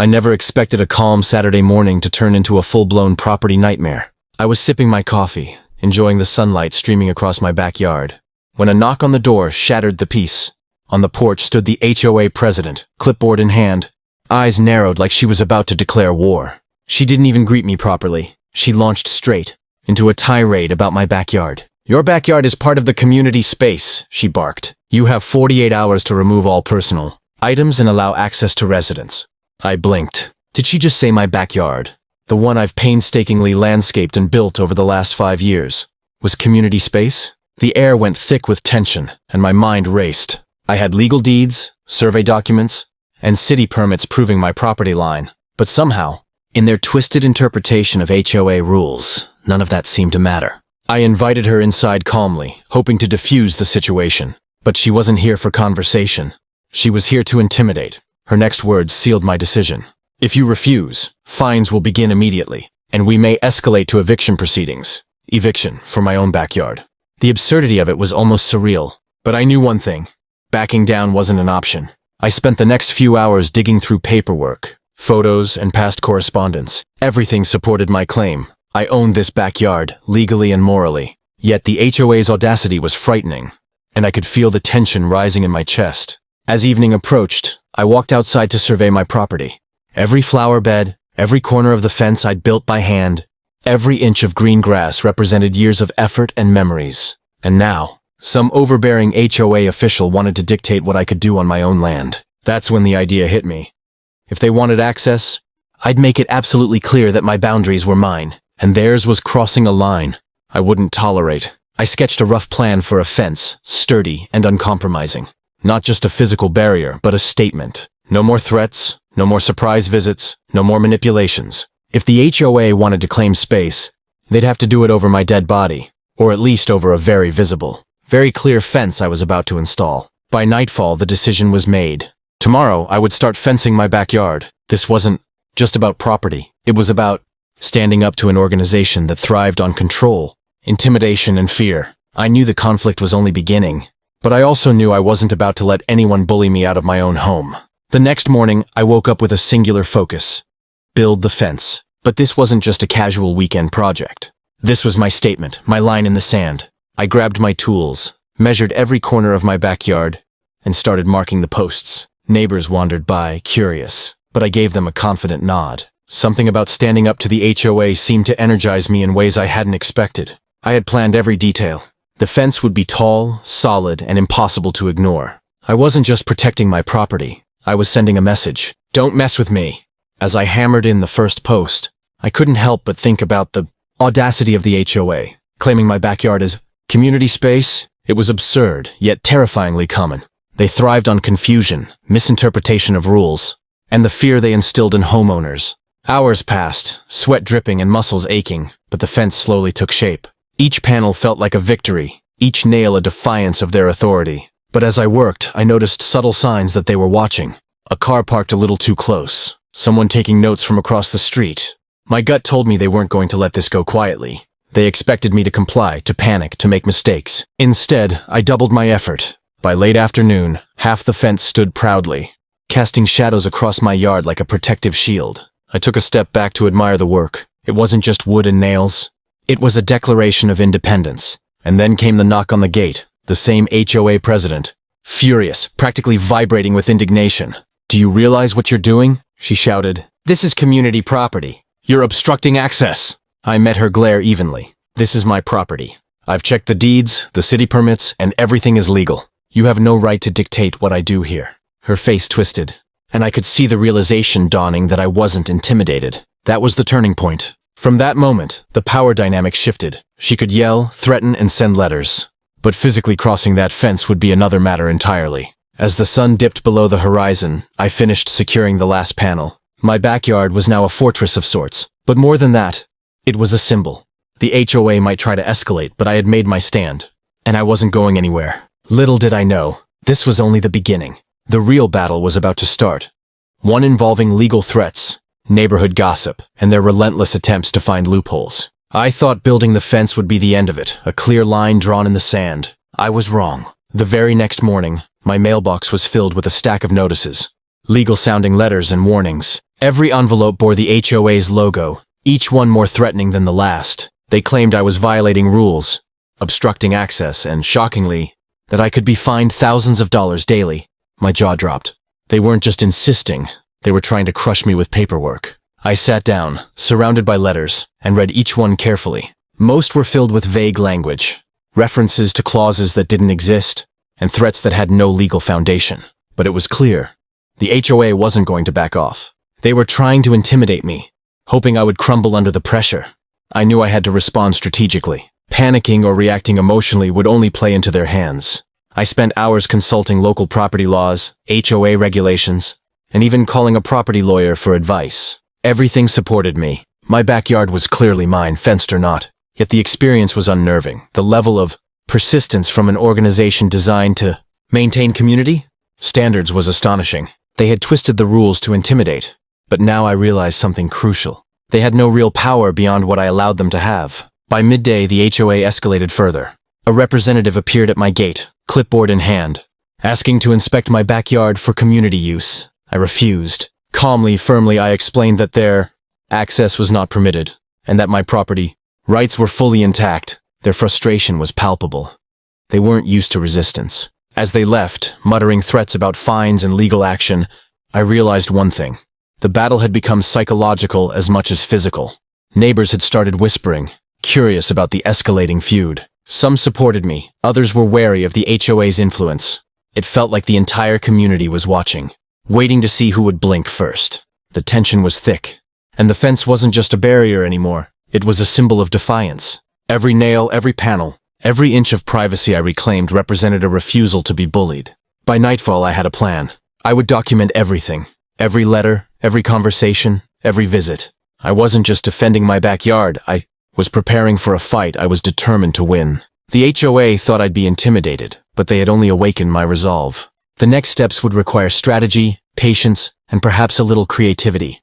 I never expected a calm Saturday morning to turn into a full-blown property nightmare. I was sipping my coffee, enjoying the sunlight streaming across my backyard, when a knock on the door shattered the peace. On the porch stood the HOA president, clipboard in hand, eyes narrowed like she was about to declare war. She didn't even greet me properly. She launched straight into a tirade about my backyard. "Your backyard is part of the community space," she barked. "You have 48 hours to remove all personal items and allow access to residents." I blinked. Did she just say my backyard, the one I've painstakingly landscaped and built over the last 5 years, was community space? The air went thick with tension, and my mind raced. I had legal deeds, survey documents, and city permits proving my property line. But somehow, in their twisted interpretation of HOA rules, none of that seemed to matter. I invited her inside calmly, hoping to diffuse the situation. But she wasn't here for conversation. She was here to intimidate. Her next words sealed my decision. "If you refuse, fines will begin immediately, and we may escalate to eviction proceedings." Eviction for my own backyard. The absurdity of it was almost surreal. But I knew one thing. Backing down wasn't an option. I spent the next few hours digging through paperwork, photos, and past correspondence. Everything supported my claim. I owned this backyard, legally and morally. Yet the HOA's audacity was frightening, and I could feel the tension rising in my chest. As evening approached, I walked outside to survey my property. Every flower bed, every corner of the fence I'd built by hand, every inch of green grass represented years of effort and memories. And now, some overbearing HOA official wanted to dictate what I could do on my own land. That's when the idea hit me. If they wanted access, I'd make it absolutely clear that my boundaries were mine, and theirs was crossing a line I wouldn't tolerate. I sketched a rough plan for a fence, sturdy and uncompromising. Not just a physical barrier, but a statement. No more threats, no more surprise visits, no more manipulations. If the HOA wanted to claim space, they'd have to do it over my dead body, or at least over a very visible, very clear fence I was about to install. By nightfall, the decision was made. Tomorrow, I would start fencing my backyard. This wasn't just about property. It was about standing up to an organization that thrived on control, intimidation, and fear. I knew the conflict was only beginning, but I also knew I wasn't about to let anyone bully me out of my own home. The next morning, I woke up with a singular focus: build the fence. But this wasn't just a casual weekend project. This was my statement, my line in the sand. I grabbed my tools, measured every corner of my backyard, and started marking the posts. Neighbors wandered by, curious, but I gave them a confident nod. Something about standing up to the HOA seemed to energize me in ways I hadn't expected. I had planned every detail. The fence would be tall, solid, and impossible to ignore. I wasn't just protecting my property. I was sending a message. Don't mess with me. As I hammered in the first post, I couldn't help but think about the audacity of the HOA, claiming my backyard as community space. It was absurd, yet terrifyingly common. They thrived on confusion, misinterpretation of rules, and the fear they instilled in homeowners. Hours passed, sweat dripping and muscles aching, but the fence slowly took shape. Each panel felt like a victory, each nail a defiance of their authority. But as I worked, I noticed subtle signs that they were watching. A car parked a little too close, someone taking notes from across the street. My gut told me they weren't going to let this go quietly. They expected me to comply, to panic, to make mistakes. Instead, I doubled my effort. By late afternoon, half the fence stood proudly, casting shadows across my yard like a protective shield. I took a step back to admire the work. It wasn't just wood and nails. It was a declaration of independence. And then came the knock on the gate, the same HOA president, furious, practically vibrating with indignation. "Do you realize what you're doing?" she shouted. "This is community property. You're obstructing access." I met her glare evenly. "This is my property. I've checked the deeds, the city permits, and everything is legal. You have no right to dictate what I do here." Her face twisted, and I could see the realization dawning that I wasn't intimidated. That was the turning point. From that moment, the power dynamic shifted. She could yell, threaten, and send letters. But physically crossing that fence would be another matter entirely. As the sun dipped below the horizon, I finished securing the last panel. My backyard was now a fortress of sorts. But more than that, it was a symbol. The HOA might try to escalate, but I had made my stand. And I wasn't going anywhere. Little did I know, this was only the beginning. The real battle was about to start. One involving legal threats, neighborhood gossip, and their relentless attempts to find loopholes. I thought building the fence would be the end of it, a clear line drawn in the sand. I was wrong. The very next morning, my mailbox was filled with a stack of notices. Legal-sounding letters and warnings. Every envelope bore the HOA's logo, each one more threatening than the last. They claimed I was violating rules, obstructing access, and, shockingly, that I could be fined thousands of dollars daily. My jaw dropped. They weren't just insisting, they were trying to crush me with paperwork. I sat down, surrounded by letters, and read each one carefully. Most were filled with vague language, references to clauses that didn't exist, and threats that had no legal foundation. But it was clear, the HOA wasn't going to back off. They were trying to intimidate me, hoping I would crumble under the pressure. I knew I had to respond strategically. Panicking or reacting emotionally would only play into their hands. I spent hours consulting local property laws, HOA regulations, and even calling a property lawyer for advice. Everything supported me. My backyard was clearly mine, fenced or not. Yet the experience was unnerving. The level of persistence from an organization designed to maintain community standards was astonishing. They had twisted the rules to intimidate. But now I realized something crucial. They had no real power beyond what I allowed them to have. By midday, the HOA escalated further. A representative appeared at my gate, clipboard in hand, asking to inspect my backyard for community use. I refused. Calmly, firmly, I explained that their access was not permitted, and that my property rights were fully intact. Their frustration was palpable. They weren't used to resistance. As they left, muttering threats about fines and legal action, I realized one thing. The battle had become psychological as much as physical. Neighbors had started whispering, curious about the escalating feud. Some supported me, others were wary of the HOA's influence. It felt like the entire community was watching, waiting to see who would blink first. The tension was thick, and the fence wasn't just a barrier anymore. It was a symbol of defiance. Every nail, every panel, every inch of privacy I reclaimed represented a refusal to be bullied. By nightfall, I had a plan. I would document everything. Every letter, every conversation, every visit. I wasn't just defending my backyard, I was preparing for a fight I was determined to win. The HOA thought I'd be intimidated, but they had only awakened my resolve. The next steps would require strategy, patience, and perhaps a little creativity.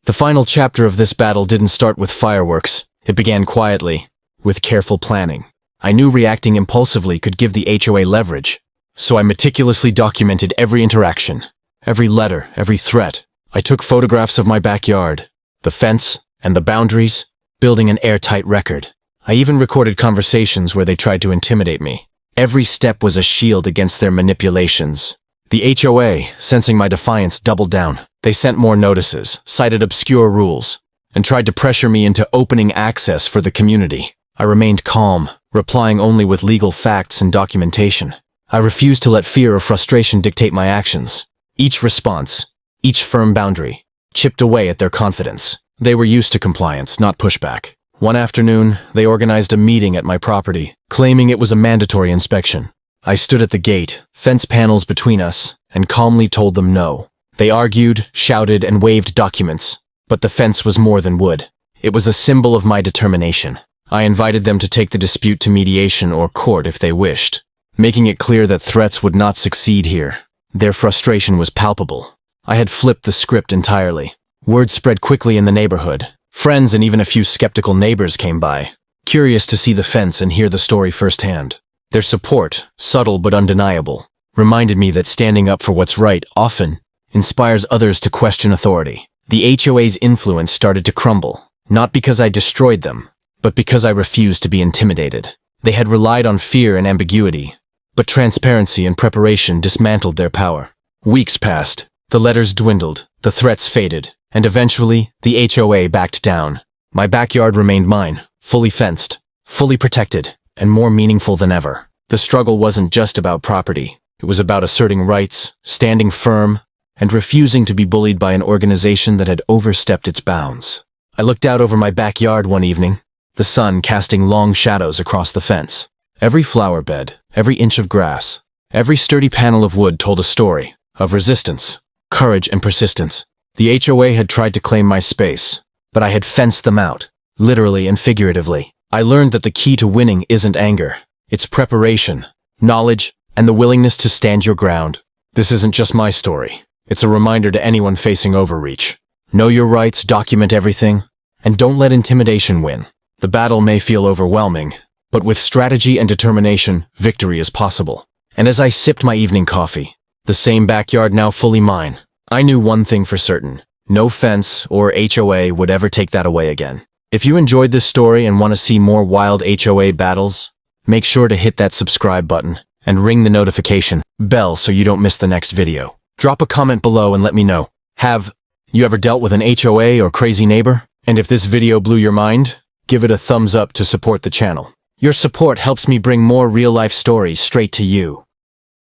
The final chapter of this battle didn't start with fireworks. It began quietly, with careful planning. I knew reacting impulsively could give the HOA leverage, so I meticulously documented every interaction. Every letter, every threat. I took photographs of my backyard, the fence, and the boundaries, building an airtight record. I even recorded conversations where they tried to intimidate me. Every step was a shield against their manipulations. The HOA, sensing my defiance, doubled down. They sent more notices, cited obscure rules, and tried to pressure me into opening access for the community. I remained calm, replying only with legal facts and documentation. I refused to let fear or frustration dictate my actions. Each response, each firm boundary, chipped away at their confidence. They were used to compliance, not pushback. One afternoon, they organized a meeting at my property, claiming it was a mandatory inspection. I stood at the gate, fence panels between us, and calmly told them no. They argued, shouted, and waved documents, but the fence was more than wood. It was a symbol of my determination. I invited them to take the dispute to mediation or court if they wished, making it clear that threats would not succeed here. Their frustration was palpable. I had flipped the script entirely. Word spread quickly in the neighborhood. Friends and even a few skeptical neighbors came by, curious to see the fence and hear the story firsthand. Their support, subtle but undeniable, reminded me that standing up for what's right often inspires others to question authority. The HOA's influence started to crumble, not because I destroyed them, but because I refused to be intimidated. They had relied on fear and ambiguity, but transparency and preparation dismantled their power. Weeks passed, the letters dwindled, the threats faded, and eventually, the HOA backed down. My backyard remained mine, fully fenced, fully protected, and more meaningful than ever. The struggle wasn't just about property. It was about asserting rights, standing firm, and refusing to be bullied by an organization that had overstepped its bounds. I looked out over my backyard one evening, the sun casting long shadows across the fence. Every flower bed, every inch of grass, every sturdy panel of wood told a story of resistance, courage, and persistence. The HOA had tried to claim my space, but I had fenced them out, literally and figuratively. I learned that the key to winning isn't anger. It's preparation, knowledge, and the willingness to stand your ground. This isn't just my story. It's a reminder to anyone facing overreach. Know your rights, document everything, and don't let intimidation win. The battle may feel overwhelming, but with strategy and determination, victory is possible. And as I sipped my evening coffee, the same backyard now fully mine, I knew one thing for certain. No fence or HOA would ever take that away again. If you enjoyed this story and want to see more wild HOA battles, make sure to hit that subscribe button and ring the notification bell so you don't miss the next video. Drop a comment below and let me know. Have you ever dealt with an HOA or crazy neighbor? And if this video blew your mind, give it a thumbs up to support the channel. Your support helps me bring more real-life stories straight to you.